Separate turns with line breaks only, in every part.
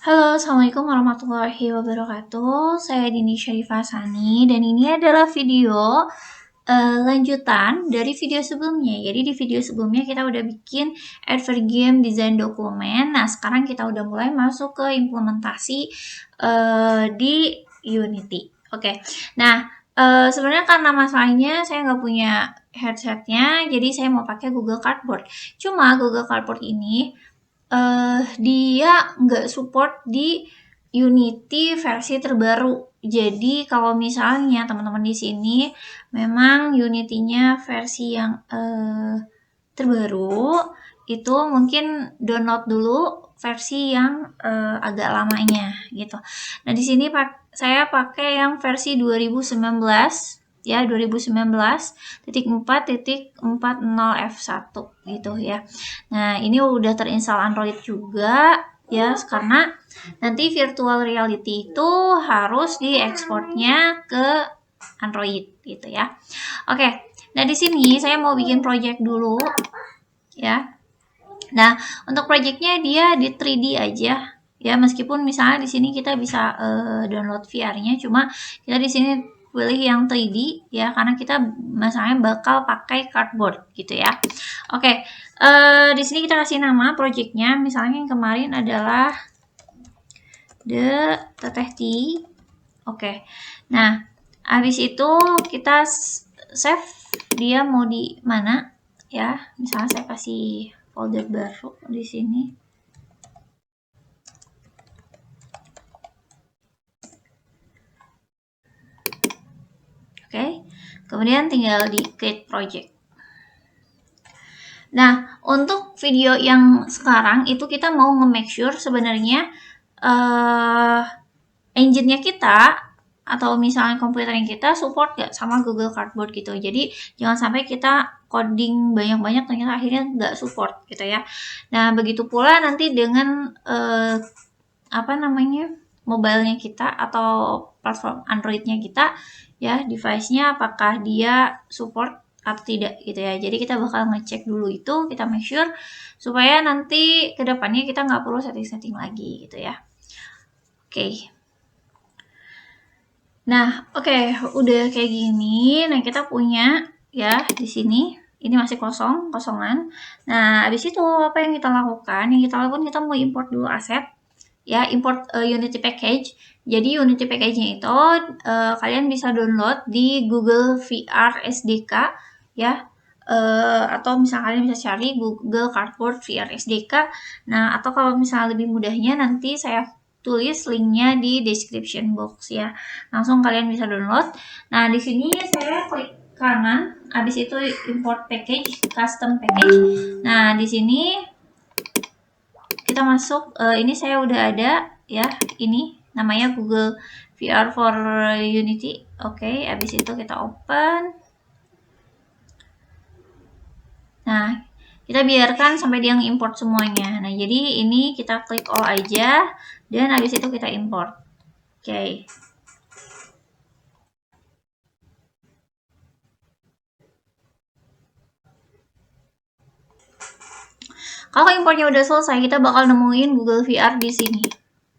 Halo, Assalamualaikum warahmatullahi wabarakatuh. Saya Dini Syarifah Sani dan ini adalah video lanjutan dari video sebelumnya. Jadi di video sebelumnya kita udah bikin advert game desain dokumen. Nah, sekarang kita udah mulai masuk ke implementasi di Unity. Oke. Nah, sebenarnya karena masalahnya saya nggak punya headsetnya, jadi saya mau pakai Google Cardboard. Cuma Google Cardboard ini dia nggak support di Unity versi terbaru. Jadi kalau misalnya teman-teman di sini memang Unity-nya versi yang terbaru, itu mungkin download dulu versi yang agak lamanya gitu. Nah, di sini saya pakai yang versi 2019 ya, 2019.4.40 gitu ya. Nah, ini udah terinstall Android juga ya, karena nanti virtual reality itu harus diekspornya ke Android gitu ya. Oke. Nah, di sini saya mau bikin project dulu ya. Nah, untuk projectnya dia di 3D aja ya, meskipun misalnya di sini kita bisa download VR-nya, cuma kita di sini pilih yang 3D ya, karena kita masalahnya bakal pakai cardboard gitu ya. Oke, di sini kita kasih nama projectnya, misalnya yang kemarin adalah The Teteh T. Oke, nah habis itu kita save dia mau di mana ya, misalnya saya kasih folder baru di sini. Oke, kemudian tinggal di create project. Nah, untuk video yang sekarang itu kita mau nge-make sure sebenarnya engine-nya kita atau misalnya komputernya kita support gak sama Google Cardboard gitu. Jadi jangan sampai kita coding banyak-banyak ternyata akhirnya nggak support gitu ya. Nah, begitu pula nanti dengan mobilenya kita atau platform Android-nya kita ya, device-nya apakah dia support atau tidak gitu ya. Jadi kita bakal ngecek dulu itu, kita make sure supaya nanti kedepannya kita nggak perlu setting-setting lagi gitu ya. Oke. Nah, oke, udah kayak gini. Nah, kita punya ya di sini. Ini masih kosongan. Nah, habis itu apa yang kita lakukan? Yang kita lakukan, kita mau import dulu aset. Ya, import Unity package. Jadi Unity package-nya itu kalian bisa download di Google VR SDK ya. Atau misalnya kalian bisa cari Google Cardboard VR SDK. Nah, atau kalau misalnya lebih mudahnya nanti saya tulis linknya di description box ya. Langsung kalian bisa download. Nah, di sini saya klik kanan, habis itu import package, custom package. Nah, di sini kita masuk, ini saya udah ada ya, ini namanya Google VR for Unity. Oke, habis itu kita open. Nah, kita biarkan sampai dia ngimport semuanya. Nah, jadi ini kita klik all aja dan habis itu kita import. Oke. Kalau importnya udah selesai, kita bakal nemuin Google VR di sini.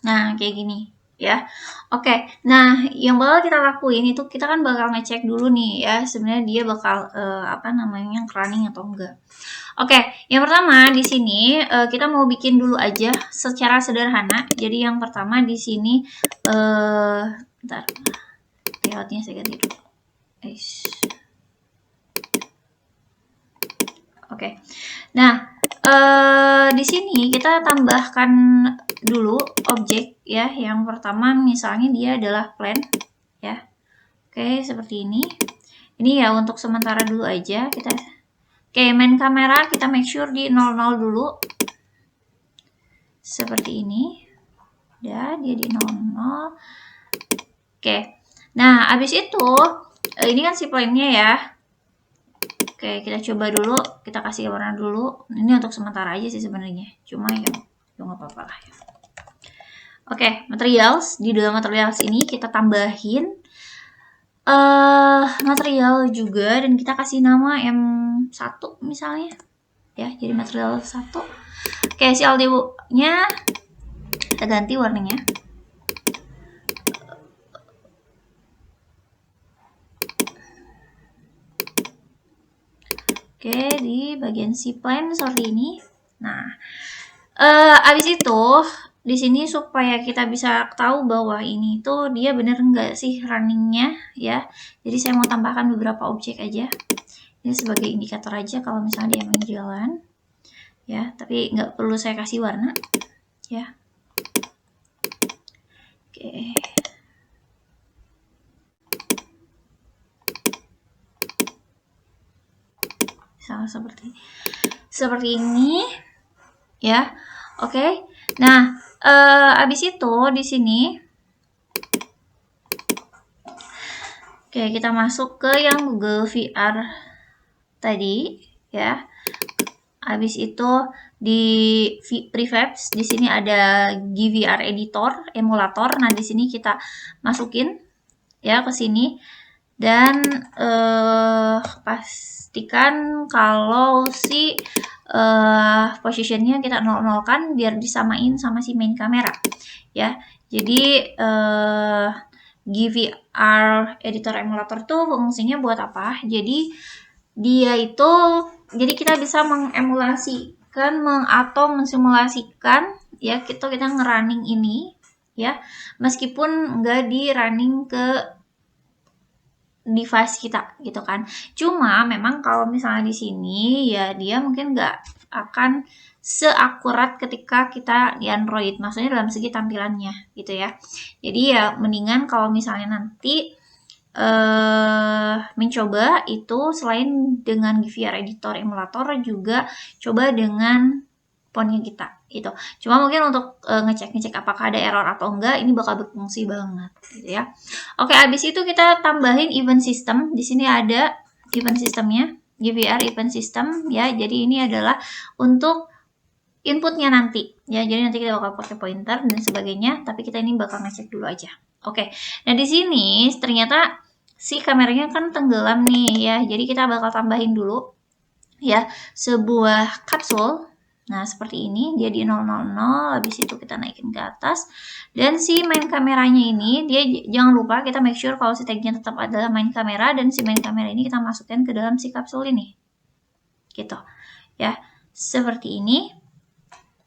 Nah, kayak gini ya. Oke. Nah, yang bakal kita lakuin itu kita kan bakal ngecek dulu nih ya, sebenarnya dia bakal running atau enggak. Oke, yang pertama di sini kita mau bikin dulu aja secara sederhana. Jadi yang pertama di sini bentar. Layoutnya saya ganti dulu. Oke. Nah, di sini kita tambahkan dulu objek ya. Yang pertama misalnya dia adalah plan ya. Oke, seperti ini. Ini ya untuk sementara dulu aja kita. Oke, main kamera kita make sure di 00 dulu. Seperti ini. Ya, dia di 00. Oke. Nah, habis itu ini kan si plannya ya. Oke, kita coba dulu, kita kasih warna dulu. Ini untuk sementara aja sih sebenarnya. Cuma ya nggak apa-apa lah ya. Oke, materials. Di dalam materials ini kita tambahin material juga dan kita kasih nama M1 misalnya. Ya, jadi material 1. Oke, si audio-nya kita ganti warnanya. Oke, di bagian si plan seperti ini. Nah, abis itu di sini supaya kita bisa tahu bahwa ini tuh dia bener nggak sih runningnya ya. Jadi saya mau tambahkan beberapa objek aja. Ini sebagai indikator aja kalau misalnya dia emang jalan ya, tapi nggak perlu saya kasih warna ya. Oke. Sama seperti ini ya. Oke. Nah, abis itu di sini oke, kita masuk ke yang Google VR tadi ya. Habis itu di prefabs di sini ada GVR editor, emulator. Nah, di sini kita masukin ya ke sini dan pastikan kalau si positionnya kita 00 kan biar disamain sama si main kamera ya. Jadi GVR editor emulator tuh fungsinya buat apa? Jadi dia itu jadi kita bisa mengemulasikan atau mensimulasikan ya kita ngerunning ini ya meskipun nggak di running ke device kita gitu kan. Cuma memang kalau misalnya di sini ya dia mungkin nggak akan seakurat ketika kita di Android, maksudnya dalam segi tampilannya gitu ya. Jadi ya mendingan kalau misalnya nanti mencoba itu selain dengan GVR editor emulator juga coba dengan ponnya kita gitu. Cuma mungkin untuk ngecek apakah ada error atau enggak ini bakal berfungsi banget gitu ya. Oke, habis itu kita tambahin event system. Di sini ada event systemnya, GVR event system ya. Jadi ini adalah untuk inputnya nanti ya. Jadi nanti kita bakal pakai pointer dan sebagainya, tapi kita ini bakal ngecek dulu aja. Oke. Nah, di sini ternyata si kameranya kan tenggelam nih ya. Jadi kita bakal tambahin dulu ya sebuah kapsul. Nah, seperti ini dia di 000, habis itu kita naikin ke atas. Dan si main kameranya ini dia jangan lupa kita make sure kalau si tagnya tetap adalah main kamera dan si main kamera ini kita masukkan ke dalam si kapsul ini. Gitu. Ya, seperti ini.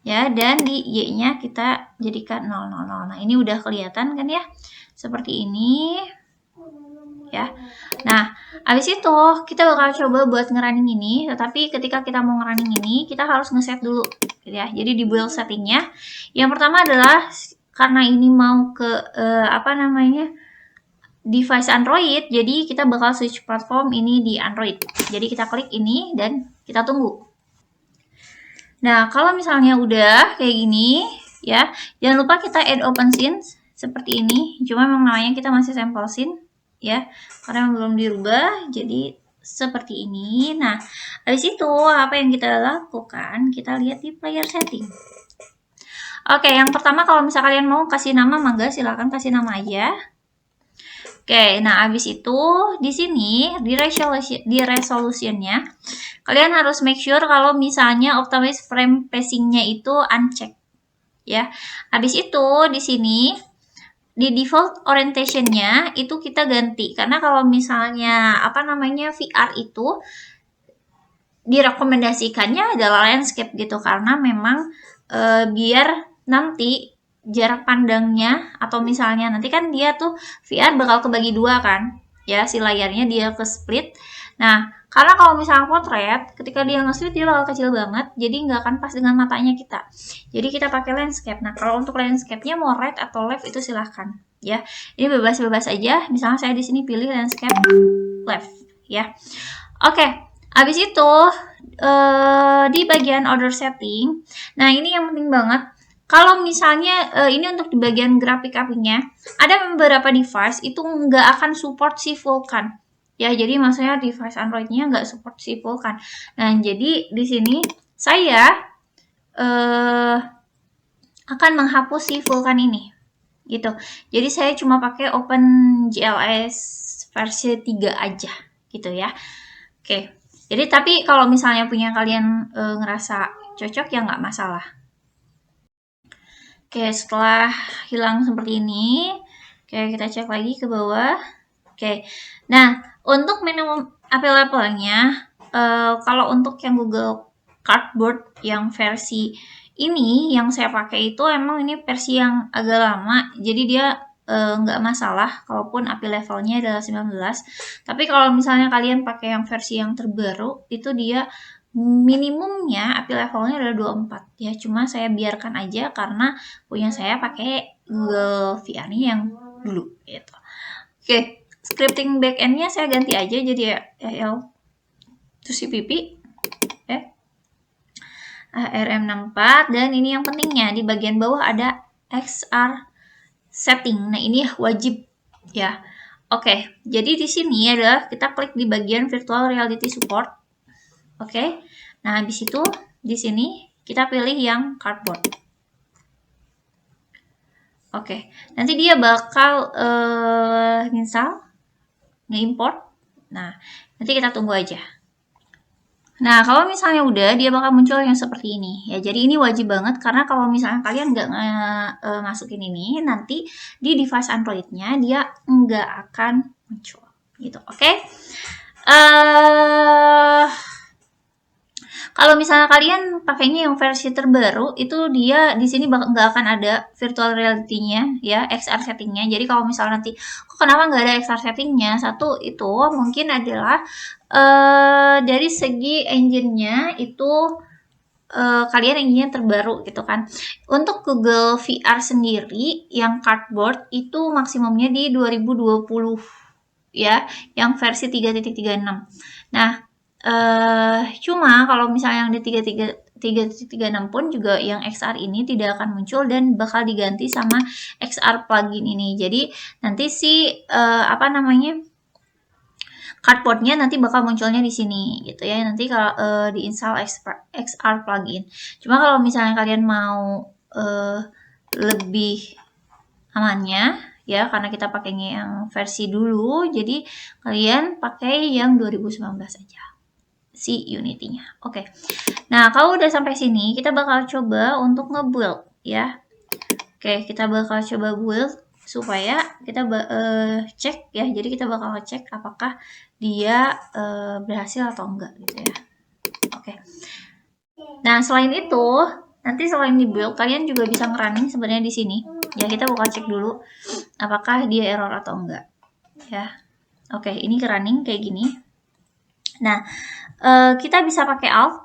Ya, dan di Y-nya kita jadikan 000. Nah, ini udah kelihatan kan ya? Seperti ini. Ya. Nah, habis itu kita bakal coba buat ngerunning ini, tetapi ketika kita mau ngerunning ini, kita harus ngeset dulu gitu ya. Jadi di build settingnya, yang pertama adalah karena ini mau ke device Android, jadi kita bakal switch platform ini di Android. Jadi kita klik ini dan kita tunggu. Nah, kalau misalnya udah kayak gini, ya, jangan lupa kita add open scene seperti ini. Cuma memang namanya kita masih sampel scene, ya, karena belum dirubah. Jadi seperti ini. Nah, habis itu apa yang kita lakukan? Kita lihat di player setting. Oke, yang pertama kalau misalnya kalian mau kasih nama, mangga silakan kasih nama aja. Oke, nah habis itu di sini di resolutionnya kalian harus make sure kalau misalnya optimize frame pacing-nya itu uncheck ya. Habis itu di sini di default orientation-nya itu kita ganti karena kalau misalnya VR itu direkomendasikannya adalah landscape gitu karena memang biar nanti jarak pandangnya atau misalnya nanti kan dia tuh VR bakal kebagi dua kan ya si layarnya dia ke split. Nah karena kalau misalnya potret ketika dia nge-split dia bakal kecil banget jadi nggak akan pas dengan matanya kita. Jadi kita pakai landscape. Nah kalau untuk landscape-nya mau right atau left itu silahkan ya. Ini bebas-bebas aja. Misalnya saya di sini pilih landscape left ya. Oke. Habis itu di bagian order setting. Nah ini yang penting banget. Kalau misalnya ini untuk di bagian grafik apinya, ada beberapa device itu nggak akan support si Vulkan. Ya, jadi maksudnya device Android-nya nggak support si Vulkan. Nah, jadi di sini saya akan menghapus si Vulkan ini. Gitu. Jadi saya cuma pakai OpenGLS versi 3 aja. Gitu ya. Oke. Jadi tapi kalau misalnya punya kalian ngerasa cocok ya nggak masalah. Oke, setelah hilang seperti ini, oke kita cek lagi ke bawah. Oke, nah untuk minimum API levelnya, kalau untuk yang Google Cardboard yang versi ini yang saya pakai itu emang ini versi yang agak lama, jadi dia nggak masalah kalaupun API levelnya adalah 19. Tapi kalau misalnya kalian pakai yang versi yang terbaru, itu dia minimumnya API levelnya adalah 24 ya. Cuma saya biarkan aja karena punya saya pakai Google VR yang dulu gitu. Oke, scripting backendnya saya ganti aja jadi EL to CPP ya. ARM64 dan ini yang pentingnya di bagian bawah ada XR setting. Nah, ini wajib ya. Oke, jadi di sini adalah kita klik di bagian virtual reality support. Oke. Nah, habis itu di sini kita pilih yang cardboard. Oke, nanti dia bakal install, nge-import. Nah, nanti kita tunggu aja. Nah, kalau misalnya udah, dia bakal muncul yang seperti ini. Ya, jadi ini wajib banget karena kalau misalnya kalian nggak masukin ini, nanti di device Android-nya dia nggak akan muncul. Gitu, oke? Kalau misalnya kalian pakainya yang versi terbaru, itu dia di sini nggak akan ada virtual reality-nya, ya, XR settingnya. Jadi kalau misalnya nanti, kok kenapa nggak ada XR settingnya? Satu itu mungkin adalah dari segi engine-nya itu kalian engine-nya terbaru gitu kan. Untuk Google VR sendiri yang cardboard itu maksimumnya di 2020 ya, yang versi 3.36. Nah, cuma kalau misalnya yang di 3.36 pun juga yang XR ini tidak akan muncul dan bakal diganti sama XR plugin ini. Jadi nanti si cardboardnya nanti bakal munculnya di sini gitu ya. Nanti kalau diinstal XR plugin. Cuma kalau misalnya kalian mau lebih amannya ya karena kita pakainya yang versi dulu, jadi kalian pakai yang 2019 aja si Unity-nya. Oke. Nah, kalau udah sampai sini, kita bakal coba untuk nge-build ya. Oke, kita bakal coba build supaya kita cek ya. Jadi kita bakal cek apakah dia berhasil atau enggak gitu ya. Oke. Nah, selain itu, nanti selain di build, kalian juga bisa nge-running sebenarnya di sini. Ya, kita bakal cek dulu apakah dia error atau enggak. Ya. Oke, ini ke running kayak gini. Nah, kita bisa pakai Alt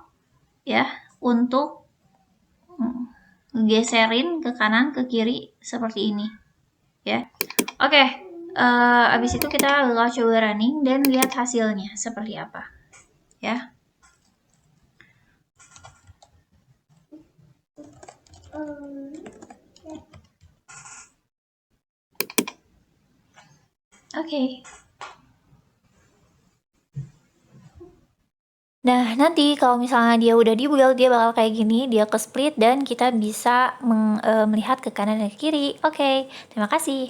ya untuk geserin ke kanan ke kiri seperti ini ya. Oke, abis itu kita bakal coba running dan lihat hasilnya seperti apa ya. Oke. Nah, nanti kalau misalnya dia udah di-build, dia bakal kayak gini, dia ke split dan kita bisa melihat ke kanan dan ke kiri. Oke, terima kasih.